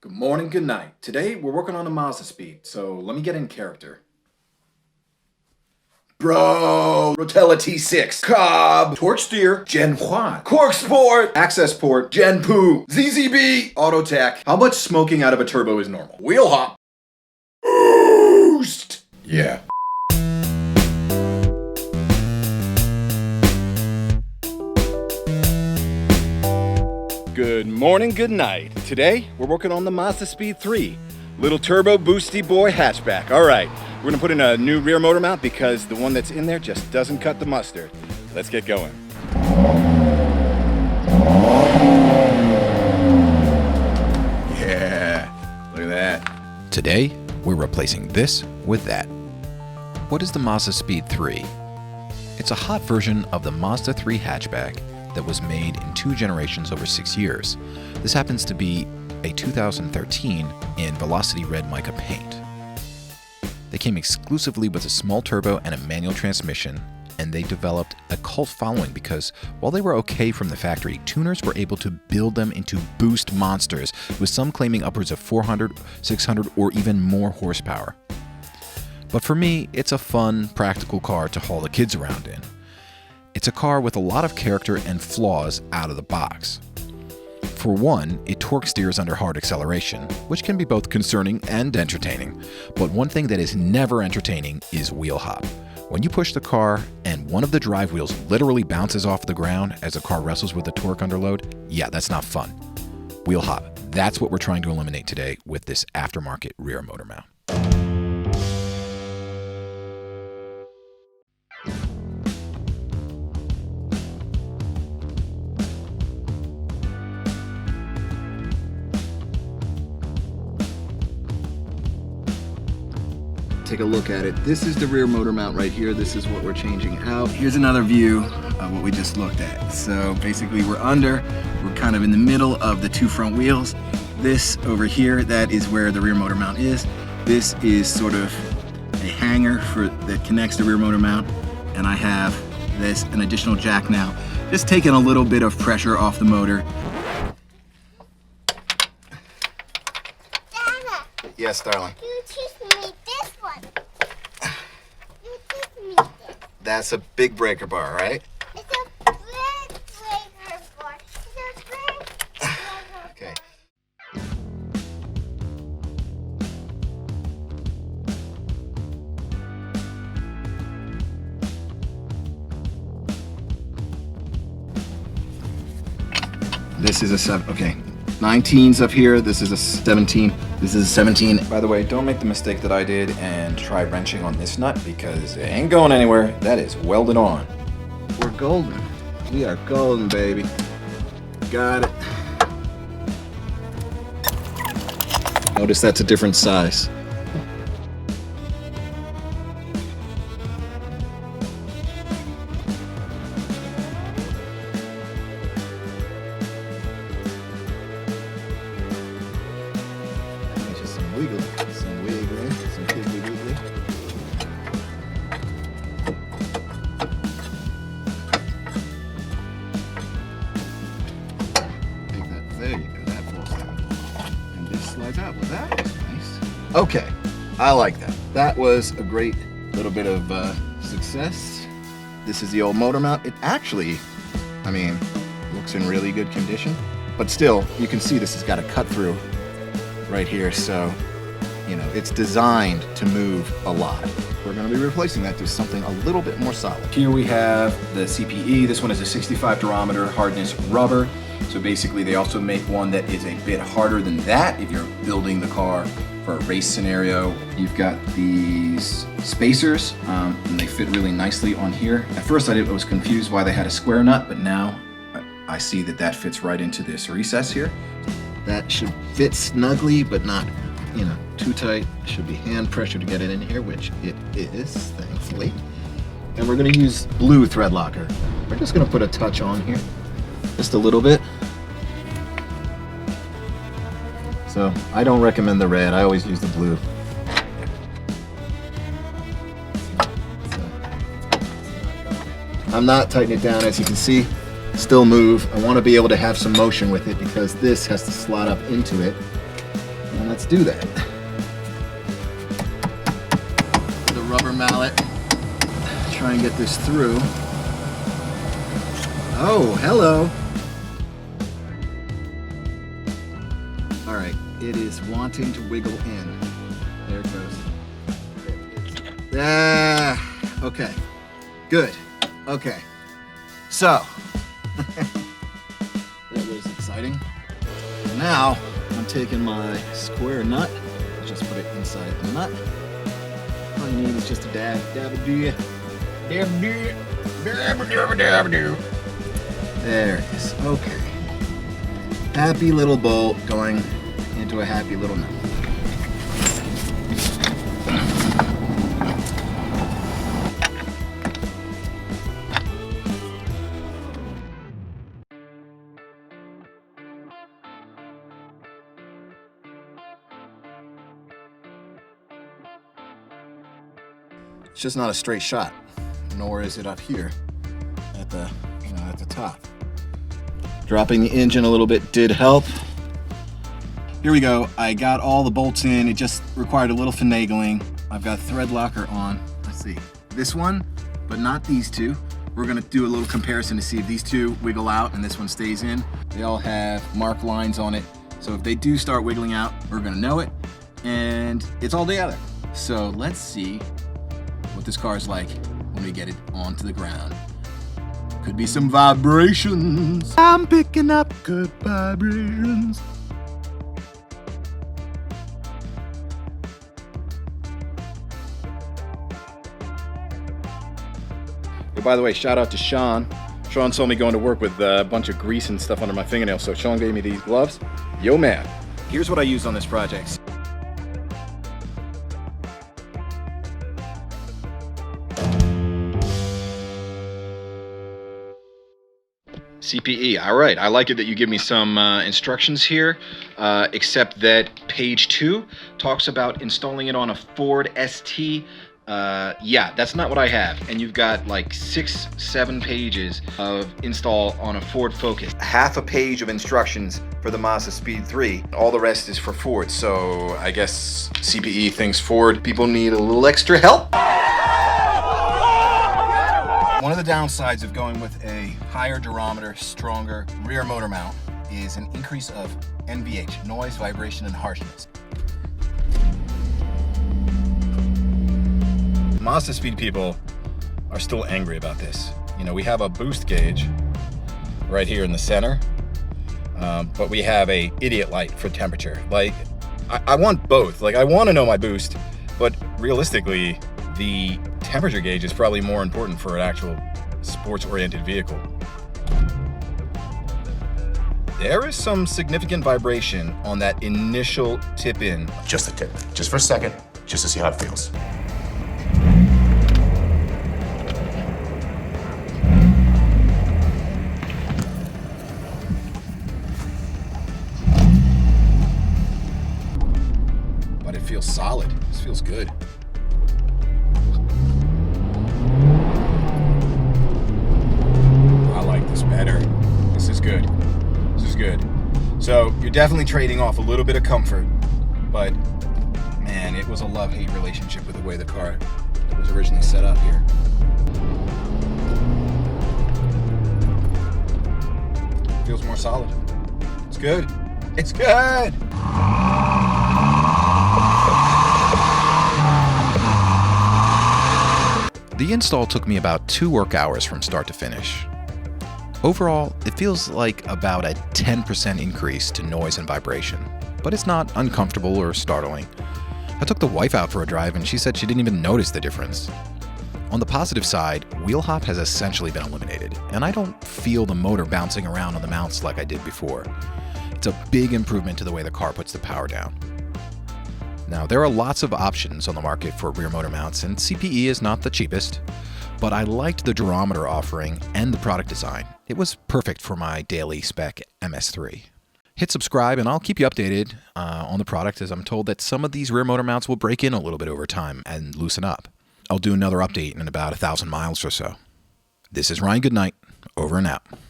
Good morning, good night. Today we're working on a Mazdaspeed, so let me get in character. Bro, Rotella T6, Cobb, Torch Steer, Gen Quad, Cork Sport, Access Port, Gen Poo, ZZB, Auto Tech. How much smoking out of a turbo is normal? Wheel hop. Boost! Yeah. Good morning, good night. Today, we're working on the Mazdaspeed3. Little turbo boosty boy hatchback. All right, we're gonna put in a new rear motor mount because the one that's in there just doesn't cut the mustard. Let's get going. Yeah, look at that. Today, we're replacing this with that. What is the Mazdaspeed3? It's a hot version of the Mazda 3 hatchback that was made in 2 generations over 6 years. This happens to be a 2013 in Velocity Red mica paint. They came exclusively with a small turbo and a manual transmission, and they developed a cult following because while they were okay from the factory, tuners were able to build them into boost monsters, with some claiming upwards of 400, 600, or even more horsepower. But for me, it's a fun, practical car to haul the kids around in. It's a car with a lot of character and flaws out of the box. For one, it torque steers under hard acceleration, which can be both concerning and entertaining. But one thing that is never entertaining is wheel hop. When you push the car and one of the drive wheels literally bounces off the ground as the car wrestles with the torque under load, yeah, that's not fun. Wheel hop, that's what we're trying to eliminate today with this aftermarket rear motor mount. Take a look at it. This is the rear motor mount right here. This is what we're changing out. Here's another view of what we just looked at. So basically we're kind of in the middle of the 2 front wheels. This over here, that is where the rear motor mount is. This is sort of a hanger that connects the rear motor mount. And I have an additional jack now. Just taking a little bit of pressure off the motor. Dada, Yes, darling. you teach me this one. You teach me this. That's a big breaker bar, right? It's a big breaker board. It's a big breaker Okay. This is a 7, okay. 19's up here, this is a 17, this is a 17. By the way, don't make the mistake that I did and try wrenching on this nut because it ain't going anywhere. That is welded on. We're golden. We are golden, baby. Got it. Notice that's a different size. Just some wiggly, some piggly wiggly. Take that, there you go, that falls down. And this slides out, well that was nice. Okay, I like that. That was a great little bit of success. This is the old motor mount. It actually, I mean, looks in really good condition. But still, you can see this has got a cut through right here, so you know it's designed to move a lot. We're going to be replacing that to something a little bit more solid. Here we have the CPE. This one is a 65 durometer hardness rubber. So basically they also make one that is a bit harder than that if you're building the car for a race scenario. You've got these spacers and they fit really nicely on here. At first I was confused why they had a square nut, but now I see that fits right into this recess here. That should fit snugly, but not, you know, too tight. Should be hand pressure to get it in here, which it is, thankfully. And we're gonna use blue thread locker. We're just gonna put a touch on here, just a little bit. So I don't recommend the red, I always use the blue. I'm not tightening it down, as you can see. Still move. I want to be able to have some motion with it because this has to slot up into it. let's do that. The rubber mallet. Try and get this through. Oh, hello. All right, it is wanting to wiggle in. There it goes. Okay, good. Okay, so that was exciting. Now I'm taking my square nut. Just put it inside the nut. All you need is just a dab of do. There it is. Okay. Happy little bolt going into a happy little nut. It's just not a straight shot, nor is it up here at the top. Dropping the engine a little bit did help. Here we go. I got all the bolts in. It just required a little finagling. I've got thread locker on. Let's see. This one, but not these two. We're gonna do a little comparison to see if these two wiggle out and this one stays in. They all have marked lines on it. So if they do start wiggling out, we're gonna know it. And it's all together. So let's see what this car is like when we get it onto the ground. Could be some vibrations. I'm picking up good vibrations. Hey, by the way, shout out to Sean. Sean saw me going to work with a bunch of grease and stuff under my fingernails, so Sean gave me these gloves. Yo, man. Here's what I used on this project. CPE, all right. I like it that you give me some instructions here, except that page 2 talks about installing it on a Ford ST. Yeah, that's not what I have. And you've got like 6-7 pages of install on a Ford Focus. Half a page of instructions for the Mazdaspeed3. All the rest is for Ford. So I guess CPE thinks Ford people need a little extra help. One of the downsides of going with a higher durometer, stronger rear motor mount is an increase of NVH, noise, vibration, and harshness. Mazdaspeed people are still angry about this. You know, we have a boost gauge right here in the center, but we have a idiot light for temperature. Like, I want both. Like, I want to know my boost, but realistically, the temperature gauge is probably more important for an actual sports-oriented vehicle. There is some significant vibration on that initial tip-in. Just a tip, just for a second, just to see how it feels. But it feels solid. This feels good. Better. This is good. This is good. So you're definitely trading off a little bit of comfort, but man, it was a love-hate relationship with the way the car was originally set up here. Feels more solid. It's good. It's good. The install took me about 2 work hours from start to finish. Overall, it feels like about a 10% increase to noise and vibration, but it's not uncomfortable or startling. I took the wife out for a drive and she said she didn't even notice the difference. On the positive side, wheel hop has essentially been eliminated, and I don't feel the motor bouncing around on the mounts like I did before. It's a big improvement to the way the car puts the power down. Now, there are lots of options on the market for rear motor mounts, and CPE is not the cheapest, but I liked the durometer offering and the product design. It was perfect for my daily spec MS3. Hit subscribe and I'll keep you updated on the product, as I'm told that some of these rear motor mounts will break in a little bit over time and loosen up. I'll do another update in about 1,000 miles or so. This is Ryan Goodnight, over and out.